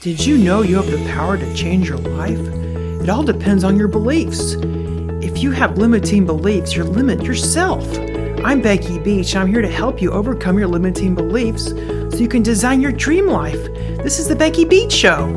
Did you know you have the power to change your life? It all depends on your beliefs. If you have limiting beliefs, you limit yourself. I'm Becky Beach, and I'm here to help you overcome your limiting beliefs so you can design your dream life. This is the Becky Beach Show.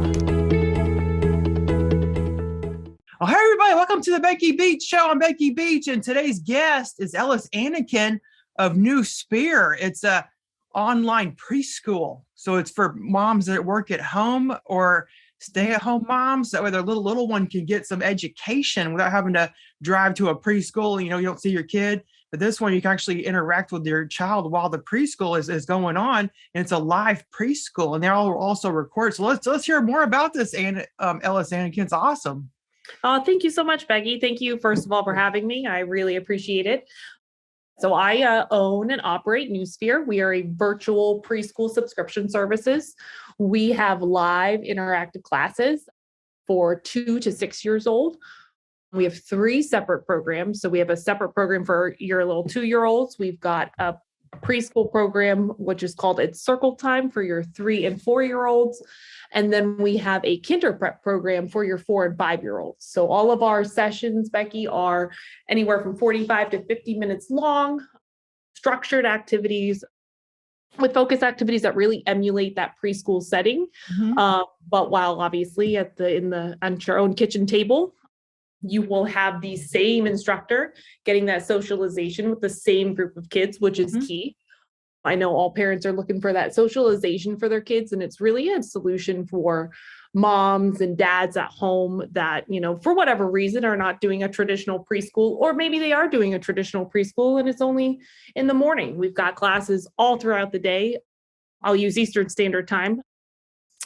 Well, hi, everybody. Welcome to the Becky Beach Show. I'm Becky Beach, and today's guest is Ellis Annichine of New Sphere. It's a online preschool. So it's for moms that work at home or stay-at-home moms. That way their little one can get some education without having to drive to a preschool. You know, you don't see your kid. But this one, you can actually interact with your child while the preschool is going on. And it's a live preschool. And they're all also recorded. So let's hear more about this. And Ellis Annichine, it's awesome. Thank you so much, Becky. Thank you, first of all, for having me. I really appreciate it. So I own and operate New Sphere. We are a virtual preschool subscription services. We have live interactive classes for 2 to 6 years old. We have 3 separate programs. So we have a separate program for your little 2-year-olds. We've got a preschool program, which is called It's Circle Time for your 3 and 4-year-olds. And then we have a kinder prep program for your 4 and 5-year-olds. So all of our sessions, Becky, are anywhere from 45 to 50 minutes long, structured activities with focus activities that really emulate that preschool setting. Mm-hmm. But while obviously on your own kitchen table, you will have the same instructor getting that socialization with the same group of kids, which is key. I know all parents are looking for that socialization for their kids, and it's really a solution for moms and dads at home that, you know, for whatever reason are not doing a traditional preschool, or maybe they are doing a traditional preschool and it's only in the morning. We've got classes all throughout the day. I'll use Eastern Standard Time.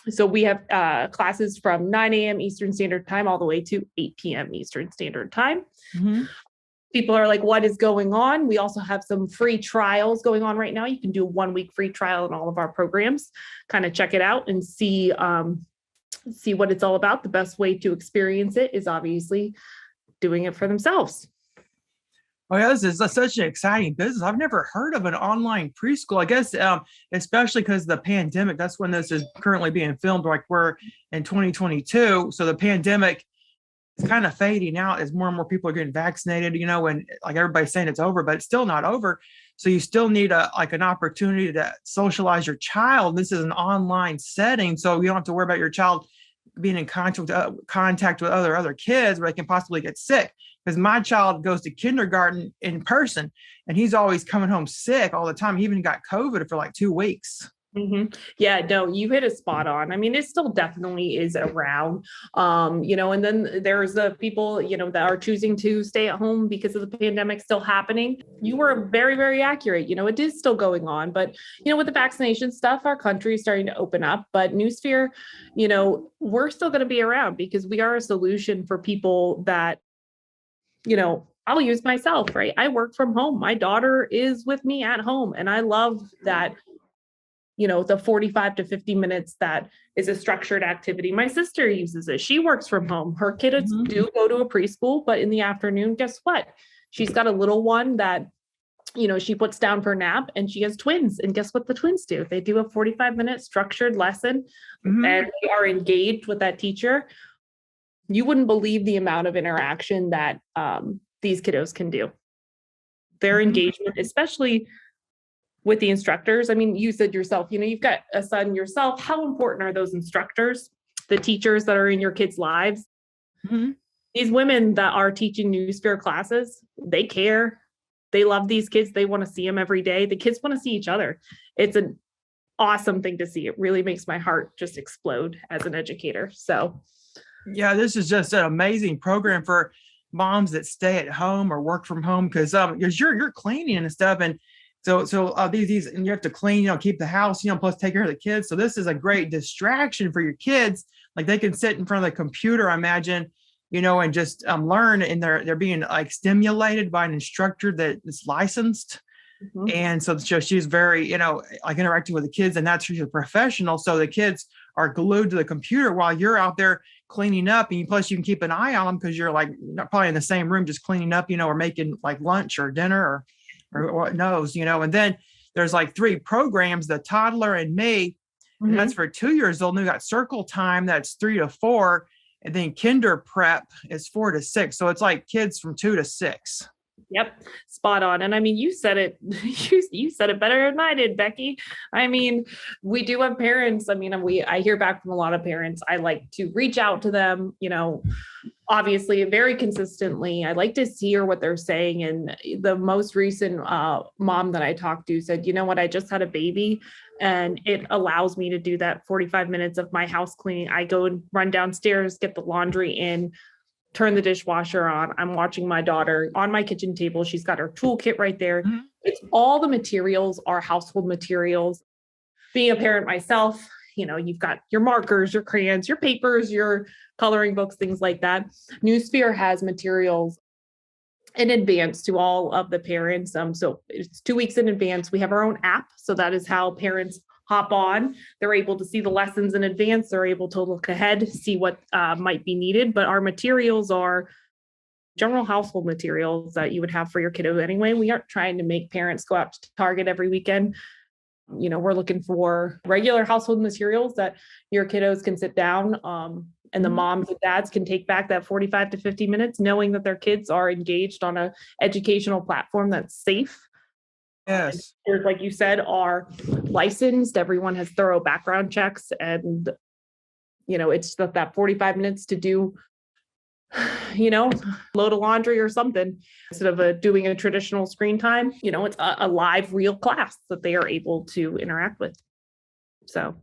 So we have classes from 9 a.m. Eastern Standard Time all the way to 8 p.m. Eastern Standard Time. Mm-hmm. People are like, what is going on? We also have some free trials going on right now. You can do a 1-week free trial in all of our programs, kind of check it out and see what it's all about. The best way to experience it is obviously doing it for themselves. Oh, yeah, this is such an exciting business. I've never heard of an online preschool. I guess, especially because of the pandemic, that's when this is currently being filmed, like we're in 2022. So the pandemic is kind of fading out as more and more people are getting vaccinated, you know, and like everybody's saying it's over, but it's still not over. So you still need an opportunity to socialize your child. This is an online setting, so you don't have to worry about your child being in contact with other kids where they can possibly get sick. Because my child goes to kindergarten in person, and he's always coming home sick all the time. He even got COVID for like 2 weeks. Mm-hmm. Yeah, no, you hit a spot on. I mean, it still definitely is around, you know, and then there's the people, you know, that are choosing to stay at home because of the pandemic still happening. You were very, very accurate. You know, it is still going on, but, you know, with the vaccination stuff, our country is starting to open up, but New Sphere, you know, we're still going to be around because we are a solution for people that, you know, I'll use myself, right? I work from home. My daughter is with me at home, and I love that. You know, the 45 to 50 minutes that is a structured activity. My sister uses it. She works from home. Her kids do go to a preschool, but in the afternoon, guess what? She's got a little one that, you know, she puts down for a nap, and she has twins. And guess what the twins do? They do a 45-minute structured lesson, and they are engaged with that teacher. You wouldn't believe the amount of interaction that these kiddos can do. Their engagement, especially with the instructors. I mean, you said yourself, you know, you've got a son yourself. How important are those instructors, the teachers that are in your kids' lives? Mm-hmm. These women that are teaching New Sphere classes, they care. They love these kids. They want to see them every day. The kids want to see each other. It's an awesome thing to see. It really makes my heart just explode as an educator. So, yeah, this is just an amazing program for moms that stay at home or work from home, because you're cleaning and stuff, and so these and you have to clean, you know, keep the house, you know, plus take care of the kids. So this is a great distraction for your kids. Like they can sit in front of the computer, I imagine, you know, and just learn, and they're being like stimulated by an instructor that is licensed. Mm-hmm. And so she's very, you know, like interacting with the kids, and that's she's a professional. So the kids are glued to the computer while you're out there cleaning up, and plus you can keep an eye on them because you're like probably in the same room just cleaning up, you know, or making like lunch or dinner or what knows, you know. And then there's like 3 programs, the toddler and me, And that's for 2 years old. And we got circle time, that's 3 to 4. And then kinder prep is 4 to 6. So it's like kids from 2 to 6. Yep, spot on. And I mean, you said it, you said it better than I did, Becky. I mean, we do have parents. I mean, I hear back from a lot of parents. I like to reach out to them, obviously very consistently. I like to hear what they're saying. And the most recent mom that I talked to said, you know what, I just had a baby and it allows me to do that 45 minutes of my house cleaning. I go and run downstairs, get the laundry in, turn the dishwasher on. I'm watching my daughter on my kitchen table. She's got her toolkit right there. Mm-hmm. It's all the materials, our household materials. Being a parent myself, you've got your markers, your crayons, your papers, your coloring books, things like that. Newsphere has materials in advance to all of the parents. So it's 2 weeks in advance. We have our own app. So that is how parents hop on. They're able to see the lessons in advance. They're able to look ahead, see what might be needed. But our materials are general household materials that you would have for your kiddo anyway. We aren't trying to make parents go out to Target every weekend. We're looking for regular household materials that your kiddos can sit down and the moms and dads can take back that 45 to 50 minutes, knowing that their kids are engaged on an educational platform that's safe. Yes. Like you said, are licensed. Everyone has thorough background checks. And, it's that 45 minutes to do, load of laundry or something instead of doing a traditional screen time. It's a live, real class that they are able to interact with. So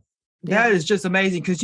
that is just amazing because,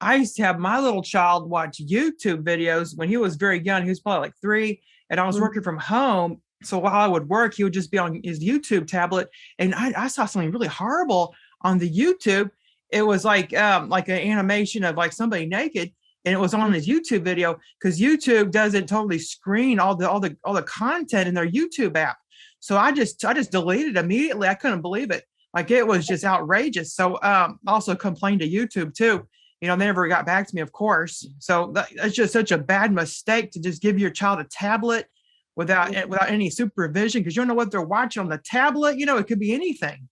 I used to have my little child watch YouTube videos when he was very young. He was probably like 3, and I was working from home. So while I would work, he would just be on his YouTube tablet. And I saw something really horrible on the YouTube. It was like an animation of like somebody naked, and it was on his YouTube video because YouTube doesn't totally screen all the content in their YouTube app. So I just deleted it immediately. I couldn't believe it. Like it was just outrageous. So also complained to YouTube too. They never got back to me, of course. So that's just such a bad mistake to just give your child a tablet without any supervision, because you don't know what they're watching on the tablet. It could be anything.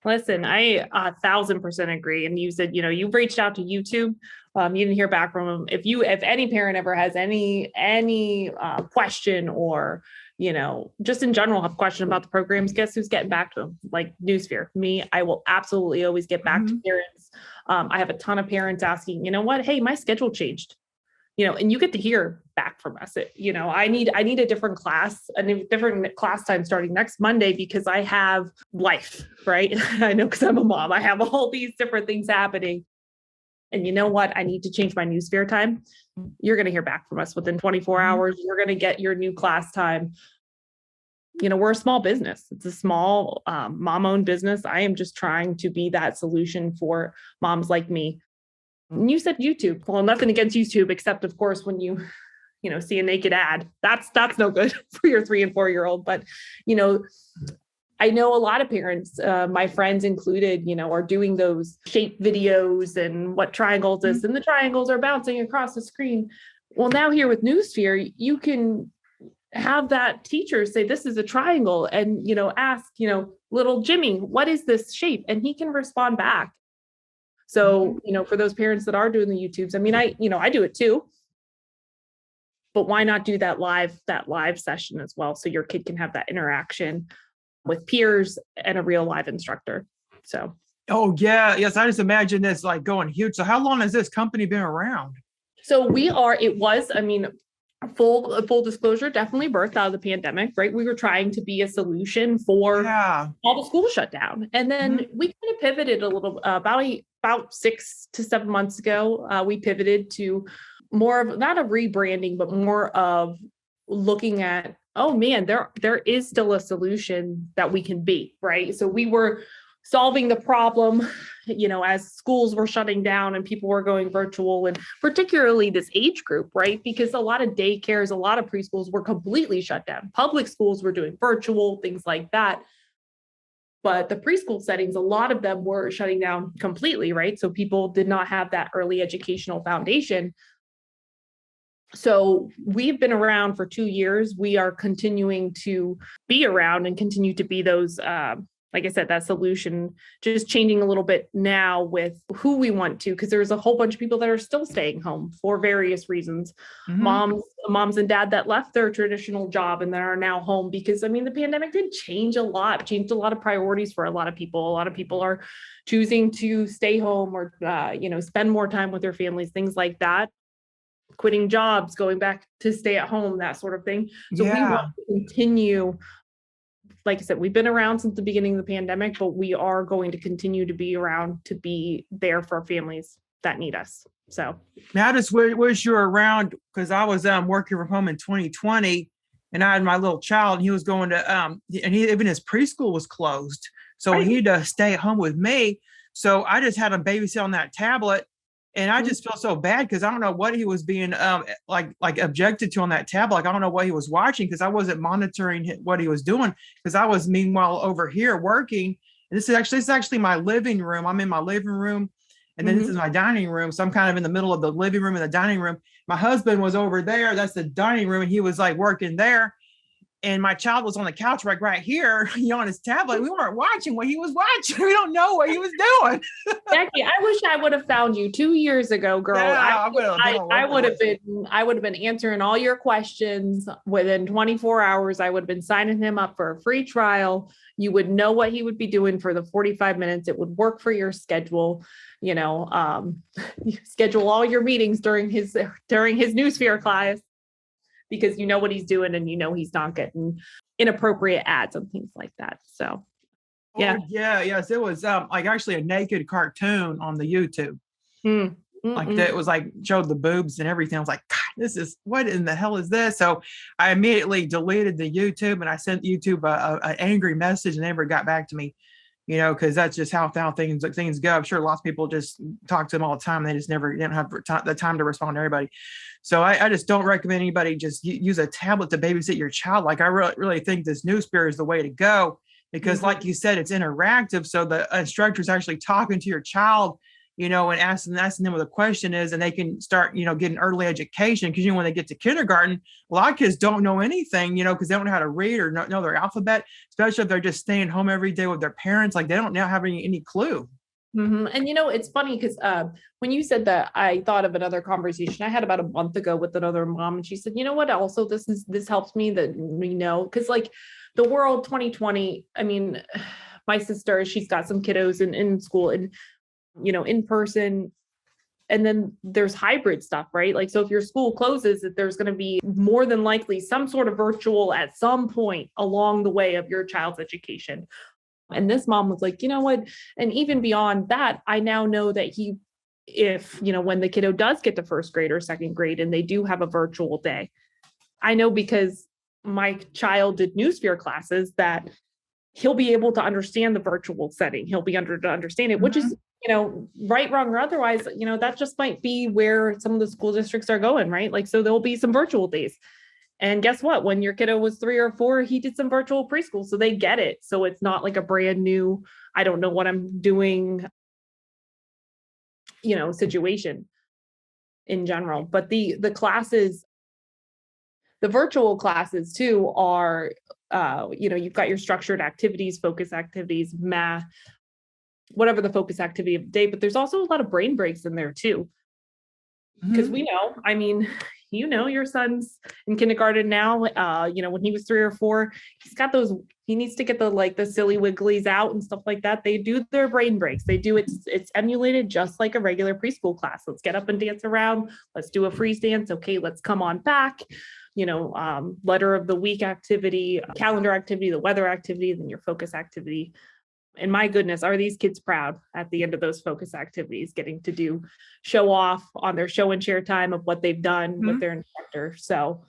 Listen, I 1,000% agree. And you said, you've reached out to YouTube. You didn't hear back from them. If any parent ever has any question or, just in general have a question about the programs, guess who's getting back to them? Like Newsphere, me, I will absolutely always get back to parents. I have a ton of parents asking, what, hey, my schedule changed. And you get to hear back from us. I need a different class time starting next Monday because I have life, right? I know, because I'm a mom, I have all these different things happening. And you know what? I need to change my Newsphere time. You're going to hear back from us within 24 hours. You're going to get your new class time. We're a small business. It's a small mom-owned business. I am just trying to be that solution for moms like me. You said YouTube. Well, nothing against YouTube, except of course, when you see a naked ad, that's no good for your 3 and 4-year-old. But, I know a lot of parents, my friends included, are doing those shape videos and what triangles is, and the triangles are bouncing across the screen. Well, now here with Newsphere, you can have that teacher say, this is a triangle, and, ask, little Jimmy, what is this shape? And he can respond back. So, for those parents that are doing the YouTubes, I mean, I do it too, but why not do that live session as well? So your kid can have that interaction with peers and a real live instructor. So. Oh yeah. Yes. I just imagine this like going huge. So how long has this company been around? So full disclosure, definitely birthed out of the pandemic, right? We were trying to be a solution for all the schools shut down. And then we kind of pivoted a little about 6 to 7 months ago. We pivoted to more of not a rebranding, but more of looking at, oh man, there is still a solution that we can be, right? So we were solving the problem, as schools were shutting down and people were going virtual, and particularly this age group, right? Because a lot of daycares, a lot of preschools were completely shut down. Public schools were doing virtual, things like that. But the preschool settings, a lot of them were shutting down completely, right? So people did not have that early educational foundation. So we've been around for 2 years. We are continuing to be around and continue to be those like I said, that solution just changing a little bit now with who we want to, because there's a whole bunch of people that are still staying home for various reasons. Mhm. Moms and dad that left their traditional job and that are now home because, I mean, the pandemic did changed a lot of priorities for a lot of people. A lot of people are choosing to stay home or, spend more time with their families, things like that, quitting jobs, going back to stay at home, that sort of thing. So we want Yeah. to continue, like I said, we've been around since the beginning of the pandemic, but we are going to continue to be around to be there for families that need us. So, Now, I just wish you were around because I was working from home in 2020, and I had my little child, and he was going to and he even his preschool was closed, so right. he'd stay at home with me. So I just had him babysit on that tablet, and I just felt so bad because I don't know what he was being like objected to on that tablet. Like I don't know what he was watching because I wasn't monitoring what he was doing because I was meanwhile over here working. And this is actually my living room. I'm in my living room, and then this is my dining room. So I'm kind of in the middle of the living room and the dining room. My husband was over there. That's the dining room. And he was like working there. And my child was on the couch right here, on his tablet. We weren't watching what he was watching. We don't know what he was doing. Becky, I wish I would have found you 2 years ago, girl. Yeah, I would have been all I over would have this. been answering all your questions within 24 hours. I would have been signing him up for a free trial. You would know what he would be doing for the 45 minutes. It would work for your schedule. You schedule all your meetings during his Newsphere class because you know what he's doing and you know he's not getting inappropriate ads and things like that. So, yeah. Oh yeah, yes. It was like actually a naked cartoon on the YouTube. Mm. Like that was like showed the boobs and everything. I was like, God, this is what in the hell is this? So I immediately deleted the YouTube and I sent YouTube an angry message and they never got back to me, because that's just how things go. I'm sure lots of people just talk to them all the time. They just never didn't have the time to respond to everybody. So I just don't recommend anybody just use a tablet to babysit your child. Like I really think this Newsphere is the way to go because, like you said, it's interactive. So the instructor is actually talking to your child, and asking them what the question is, and they can start, getting early education. Because when they get to kindergarten, a lot of kids don't know anything, because they don't know how to read or know their alphabet, especially if they're just staying home every day with their parents. Like they don't now have any clue. And it's funny because when you said that, I thought of another conversation I had about a month ago with another mom, and she said, "You know what? Also, this helps me that we know because like the world 2020. I mean, my sister, she's got some kiddos in school and in person, and then there's hybrid stuff, right? Like, so if your school closes, that there's going to be more than likely some sort of virtual at some point along the way of your child's education." And this mom was like, you know what? And even beyond that, I now know that if, when the kiddo does get to first grade or second grade and they do have a virtual day, I know because my child did Newsphere classes that he'll be able to understand the virtual setting. He'll be to understand it, which is, right, wrong, or otherwise, that just might be where some of the school districts are going, right? Like, so there'll be some virtual days. And guess what? When your kiddo was 3 or 4, he did some virtual preschool. So they get it. So it's not like a brand new, I don't know what I'm doing, situation in general. But the classes, the virtual classes too are, you've got your structured activities, focus activities, math, whatever the focus activity of the day. But there's also a lot of brain breaks in there too. Because we know, I mean, your son's in kindergarten now, when he was 3 or 4, he's got he needs to get the silly wigglies out and stuff like that. They do their brain breaks. They do it's emulated just like a regular preschool class. Let's get up and dance around. Let's do a freeze dance. Okay, let's come on back. Letter of the week activity, calendar activity, the weather activity, then your focus activity. And my goodness, are these kids proud at the end of those focus activities, getting to show off on their show and share time of what they've done with their instructor. So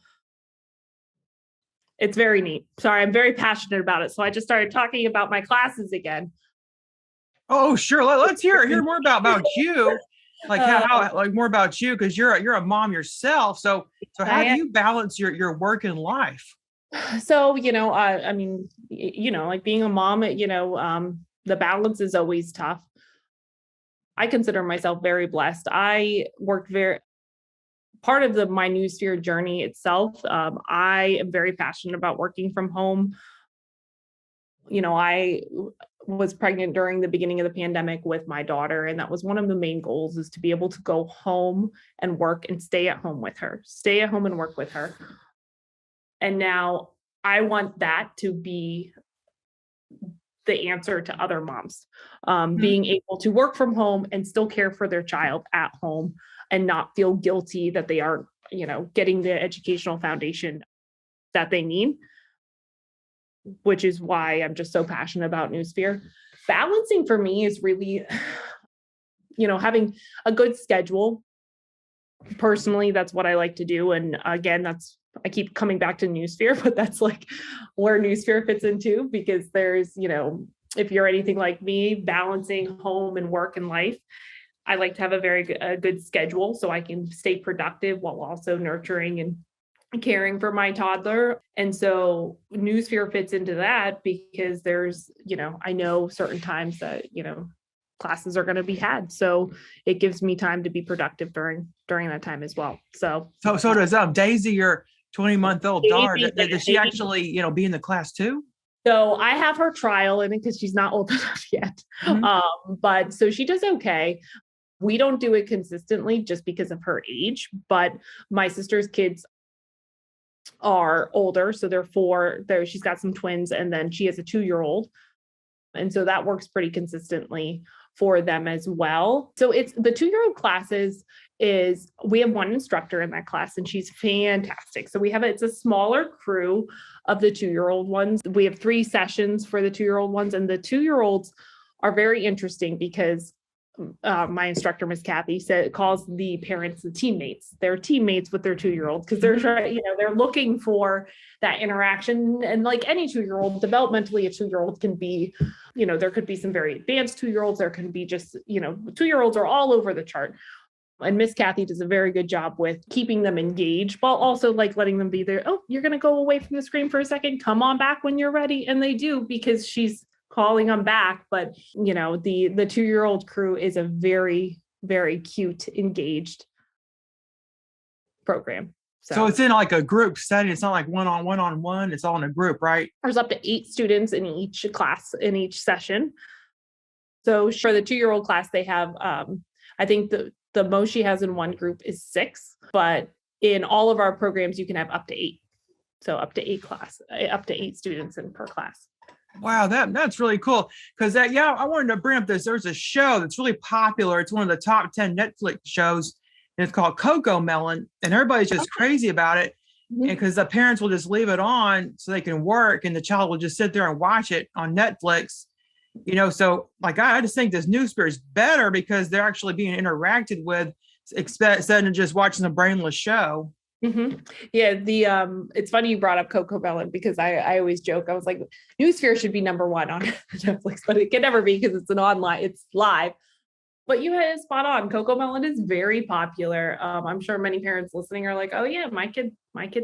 it's very neat. Sorry, I'm very passionate about it. So I just started talking about my classes again. Oh, sure. Let's hear more about you. Like how like more about you because you're a mom yourself. So how do you balance your work and life? So, I mean, like being a mom, the balance is always tough. I consider myself very blessed. I worked part of my Newsphere journey itself. I am very passionate about working from home. I was pregnant during the beginning of the pandemic with my daughter. And that was one of the main goals, is to be able to go home and work and stay at home with her, stay at home and work with her. And now I want that to be the answer to other moms, being able to work from home and still care for their child at home and not feel guilty that they aren't, getting the educational foundation that they need, which is why I'm just so passionate about Newsphere. Balancing for me is really, having a good schedule. Personally, that's what I like to do. And again, I keep coming back to Newsphere, but that's like where Newsphere fits into, because there's, if you're anything like me, balancing home and work and life, I like to have a good schedule so I can stay productive while also nurturing and caring for my toddler. And so Newsphere fits into that, because there's, I know certain times that, classes are going to be had. So it gives me time to be productive during that time as well. So does Daisy, your 20-month-old daughter, does she actually, be in the class too? So I have her trial in it because she's not old enough yet. But so she does okay. We don't do it consistently just because of her age, but my sister's kids are older. So they're 4. She's got some twins, and then she has a 2-year-old. And so that works pretty consistently for them as well. So it's the 2-year-old classes we have one instructor in that class, and she's fantastic. So it's a smaller crew of the 2-year-old ones. We have 3 sessions for the 2-year-old ones, and the 2-year-olds are very interesting because my instructor, Miss Kathy, calls the parents the teammates. They're teammates with their 2-year-olds, because they're looking for that interaction. And like any 2-year-old, developmentally, a 2-year-old can be, there could be some very advanced 2-year-olds. There can be just, 2-year-olds are all over the chart. And Miss Kathy does a very good job with keeping them engaged, while also like letting them be there. Oh, you're going to go away from the screen for a second. Come on back when you're ready. And they do, because she's calling them back. But, the 2-year-old crew is a very, very cute, engaged program. So it's in like a group setting. It's not like one-on-one. It's all in a group, right? There's up to 8 students in each class, in each session. So for the 2-year-old class, they have, I think the most she has in one group is 6, but in all of our programs, you can have up to 8. So up to 8 students in per class. Wow, that's really cool. Because I wanted to bring up this. There's a show that's really popular. It's one of the top 10 Netflix shows, and it's called Cocomelon, and everybody's just crazy about it. And because the parents will just leave it on so they can work, and the child will just sit there and watch it on Netflix. So like I just think this Newsphere is better because they're actually being interacted with, instead of just watching a brainless show. Yeah, it's funny you brought up Cocomelon, because I always joke. I was like, Newsphere should be number 1 on Netflix, but it can never be because it's live. But you had it spot on. Cocomelon is very popular. I'm sure many parents listening are like, oh yeah, my kid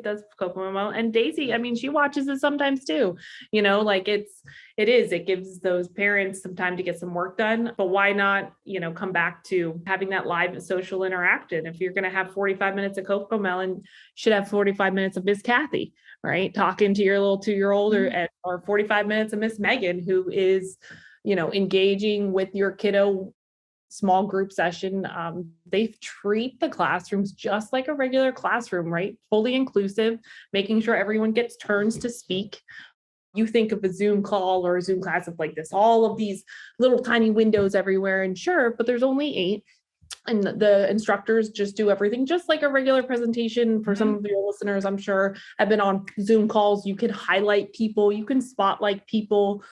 does Cocomelon. And Daisy, she watches it sometimes too. It gives those parents some time to get some work done. But why not, come back to having that live social interaction? If you're going to have 45 minutes of Cocomelon, you should have 45 minutes of Miss Kathy, right? Talking to your little 2-year-old, or 45 minutes of Miss Megan, who is, engaging with your kiddo. Small group session. They treat the classrooms just like a regular classroom, right? Fully inclusive, making sure everyone gets turns to speak. You think of a Zoom call or a Zoom class of like this, all of these little tiny windows everywhere, and sure, but there's only 8. And the instructors just do everything just like a regular presentation. For some of your listeners, I'm sure, have been on Zoom calls. You can highlight people, you can spotlight people.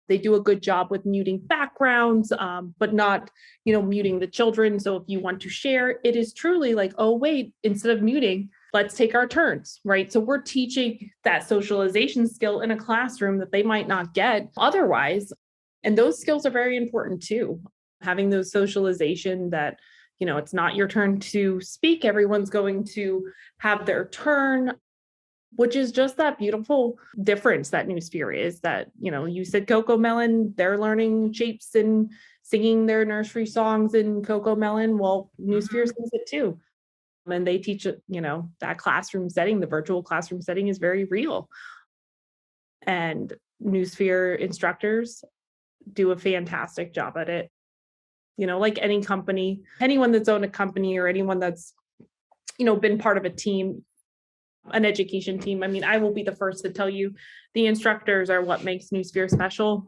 They do a good job with muting backgrounds, but not, muting the children. So if you want to share, it is truly like, oh, wait, instead of muting, let's take our turns, right? So we're teaching that socialization skill in a classroom that they might not get otherwise. And those skills are very important too. Having those socialization that, it's not your turn to speak. Everyone's going to have their turn, which is just that beautiful difference that Newsphere is. That, you said Cocomelon, they're learning shapes and singing their nursery songs in Cocomelon. Well, Newsphere sings it too. And they teach it, that classroom setting, the virtual classroom setting is very real. And Newsphere instructors do a fantastic job at it. Like any company, anyone that's owned a company or anyone that's, been part of a team, an education team. I mean, I will be the first to tell you the instructors are what makes Newsphere special.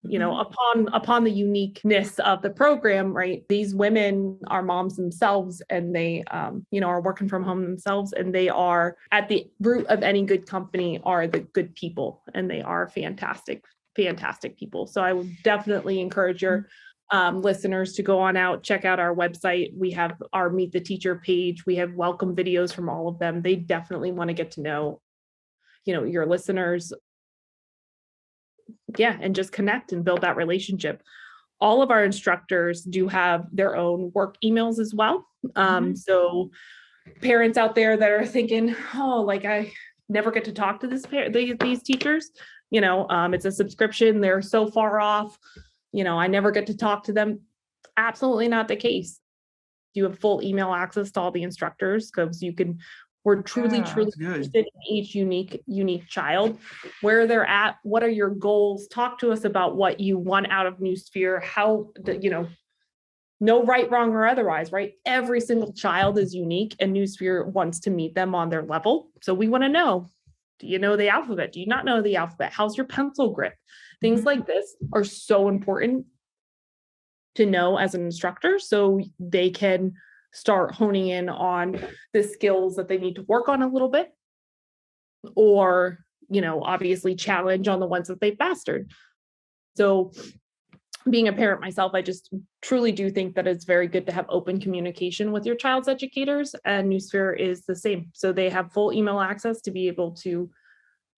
Upon the uniqueness of the program, right? These women are moms themselves, and they, are working from home themselves, and they are at the root of any good company are the good people, and they are fantastic, fantastic people. So I would definitely encourage your listeners to go on out, check out our website. We have our Meet the Teacher page. We have welcome videos from all of them. They definitely want to get to know, your listeners. Yeah, and just connect and build that relationship. All of our instructors do have their own work emails as well. So parents out there that are thinking, oh, like I never get to talk to these teachers, it's a subscription. They're so far off, I never get to talk to them. Absolutely not the case. You have full email access to all the instructors because we're truly interested in each unique child, where they're at, what are your goals, talk to us about what you want out of Newsphere, how, no right, wrong, or otherwise, right? Every single child is unique, and Newsphere wants to meet them on their level. So we want to know, do you know the alphabet? Do you not know the alphabet? How's your pencil grip? Things like this are so important to know as an instructor, so they can start honing in on the skills that they need to work on a little bit, or, obviously challenge on the ones that they've mastered. So being a parent myself, I just truly do think that it's very good to have open communication with your child's educators, and Newsphere is the same. So they have full email access to be able to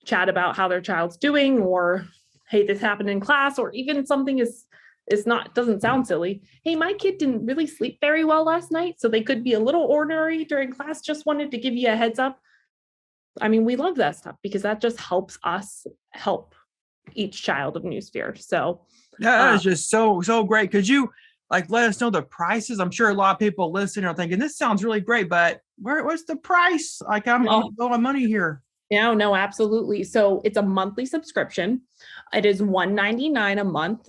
chat about how their child's doing, or, hey, this happened in class, or even something doesn't sound silly. Hey, my kid didn't really sleep very well last night, so they could be a little ornery during class. Just wanted to give you a heads up. I mean, we love that stuff because that just helps us help each child of Newsphere. So that is just so great. Could you let us know the prices? I'm sure a lot of people listening are thinking this sounds really great, but what's the price? I'm low on money here. No, absolutely. So it's a monthly subscription. It is $199 a month.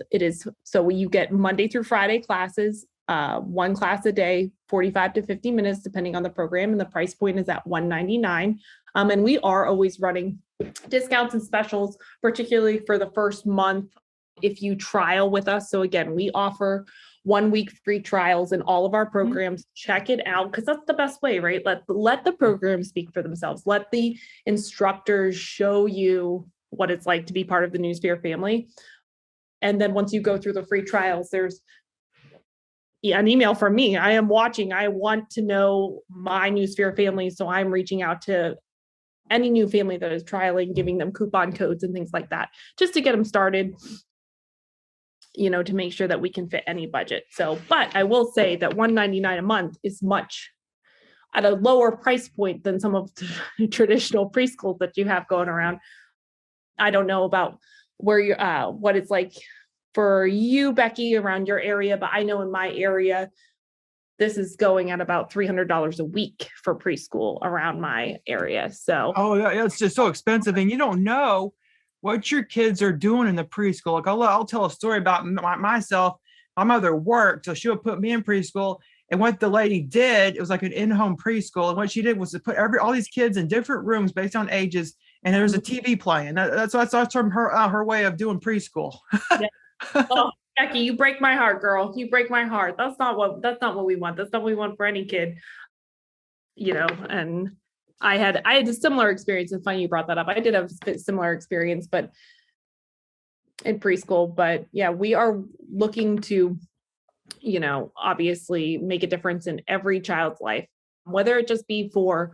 So you get Monday through Friday classes, one class a day, 45 to 50 minutes, depending on the program. And the price point is at $199. And we are always running discounts and specials, particularly for the first month if you trial with us. So again, we offer 1 week free trials in all of our programs. Check it out, because that's the best way, right? Let the program speak for themselves. Let the instructors show you what it's like to be part of the Newsphere family. And then once you go through the free trials, there's an email from me. I am watching. I want to know my Newsphere family. So I'm reaching out to any new family that is trialing, giving them coupon codes and things like that, just to get them started, to make sure that we can fit any budget. So, but I will say that $199 a month is much at a lower price point than some of the traditional preschools that you have going around. I don't know about where you're, what it's like for you, Becky, around your area, but I know in my area, this is going at about $300 a week for preschool around my area. So, yeah, it's just so expensive, and you don't know what your kids are doing in the preschool. I'll tell a story about myself. My mother worked, so she would put me in preschool. And what the lady did, it was like an in-home preschool. And what she did was to put all these kids in different rooms based on ages, and there was a TV playing. That's from her way of doing preschool. Yeah. Oh, Becky, you break my heart, girl. You break my heart. That's not what we want. That's not what we want for any kid. And I had a similar experience. It's funny you brought that up. I did have a similar experience, but in preschool. But yeah, we are looking to, obviously make a difference in every child's life, whether it just be for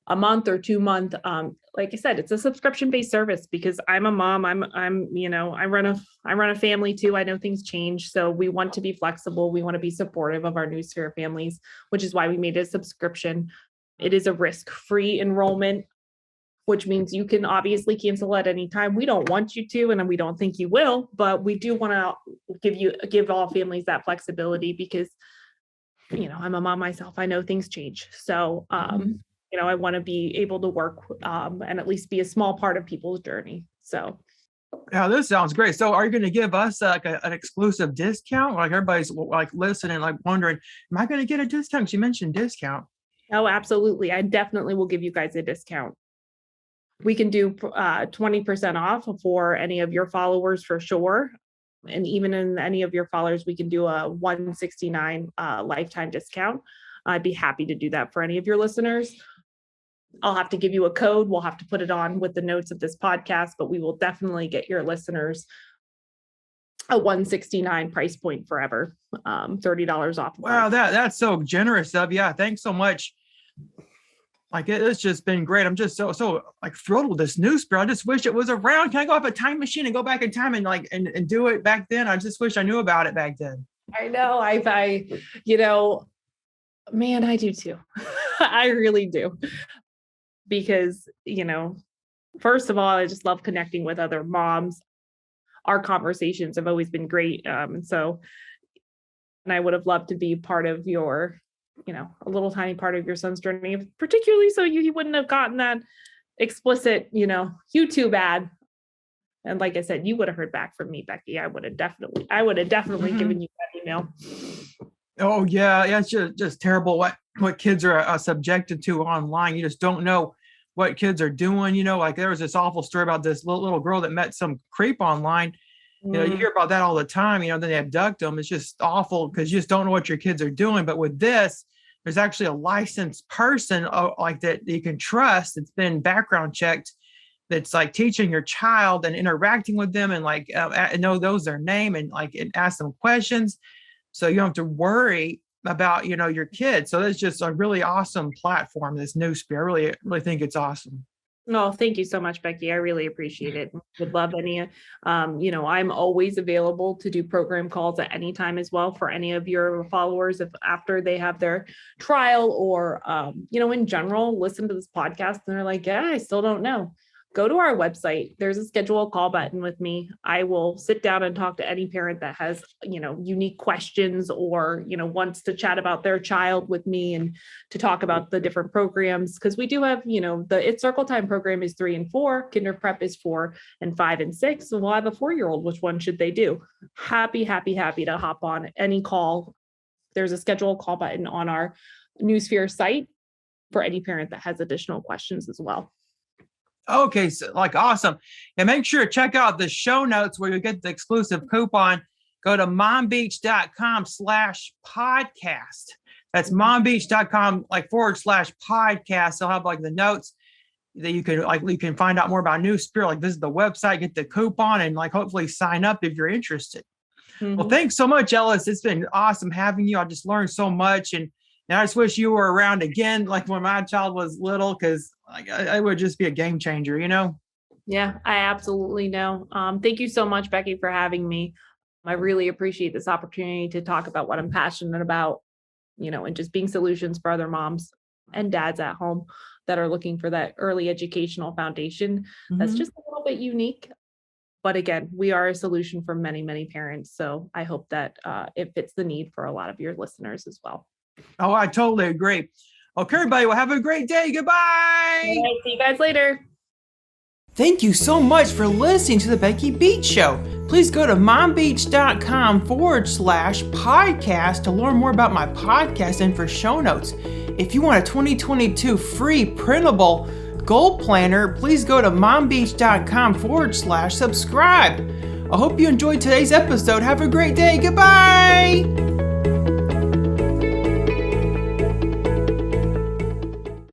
a month or 2 month. Like I said, it's a subscription-based service because I'm a mom. I run a family too. I know things change. So we want to be flexible. We want to be supportive of our Newsphere families, which is why we made it a subscription. It is a risk-free enrollment, which means you can obviously cancel at any time. We don't want you to, and we don't think you will, but we do want to give all families that flexibility because, I'm a mom myself. I know things change. So, I want to be able to work and at least be a small part of people's journey. So Yeah, this sounds great. So are you going to give us like an exclusive discount? Like everybody's like listening, like wondering, am I going to get a discount? 'Cause you mentioned discount. Oh, absolutely. I definitely will give you guys a discount. We can do 20% off for any of your followers for sure. And even in any of your followers, we can do a 169 lifetime discount. I'd be happy to do that for any of your listeners. I'll have to give you a code. We'll have to put it on with the notes of this podcast, but we will definitely get your listeners a 169 price point forever. $30 off. Wow, that's so generous of you. Yeah, thanks so much. Like it's just been great. I'm just so like thrilled with this new Spirit. I just wish it was around. Can I go up a time machine and go back in time and like and do it back then? I just wish I knew about it back then. I know. Man, I do too. I really do. Because, first of all, I just love connecting with other moms. Our conversations have always been great. And I would have loved to be part of your, a little tiny part of your son's journey, particularly so you wouldn't have gotten that explicit, YouTube ad. And like I said, you would have heard back from me, Becky. I would have definitely given you that email. Oh yeah. It's just terrible what kids are subjected to online. You just don't know what kids are doing. Like there was this awful story about this little girl that met some creep online. You hear about that all the time, then they abduct them. It's just awful because you just don't know what your kids are doing. But with this, there's actually a licensed person like that you can trust. It's been background checked. That's like teaching your child and interacting with them and like knows their name and like and ask them questions. So you don't have to worry about, your kids. So that's just a really awesome platform, this new Spirit. I really think it's awesome. No, thank you so much, Becky. I really appreciate it. Would love any, I'm always available to do program calls at any time as well for any of your followers if after they have their trial or, in general, listen to this podcast and they're like, yeah, I still don't know. Go to our website. There's a schedule a call button with me. I will sit down and talk to any parent that has, unique questions or, wants to chat about their child with me and to talk about the different programs. Because we do have, the It's Circle Time program is 3 and 4. Kinder Prep is 4 and 5 and 6. So we'll have a 4-year-old. Which one should they do? Happy to hop on any call. There's a schedule call button on our Newsphere site for any parent that has additional questions as well. Okay, so like awesome. And make sure to check out the show notes where you get the exclusive coupon. Go to mombeach.com/podcast. That's mombeach.com /podcast. They'll have like the notes that you can find out more about New Spirit. Like visit the website, get the coupon, and like hopefully sign up if you're interested. Mm-hmm. Well, thanks so much, Ellis. It's been awesome having you. I just learned so much, and I just wish you were around again, like when my child was little, because I would just be a game changer, Yeah, I absolutely know. Thank you so much, Becky, for having me. I really appreciate this opportunity to talk about what I'm passionate about, and just being solutions for other moms and dads at home that are looking for that early educational foundation. Mm-hmm. That's just a little bit unique. But again, we are a solution for many, many parents. So I hope that it fits the need for a lot of your listeners as well. Oh, I totally agree. Okay, everybody, well, have a great day. Goodbye. All right, see you guys later. Thank you so much for listening to the Becky Beach Show. Please go to mombeach.com/podcast to learn more about my podcast and for show notes. If you want a 2022 free printable goal planner, please go to mombeach.com/subscribe. I hope you enjoyed today's episode. Have a great day. Goodbye.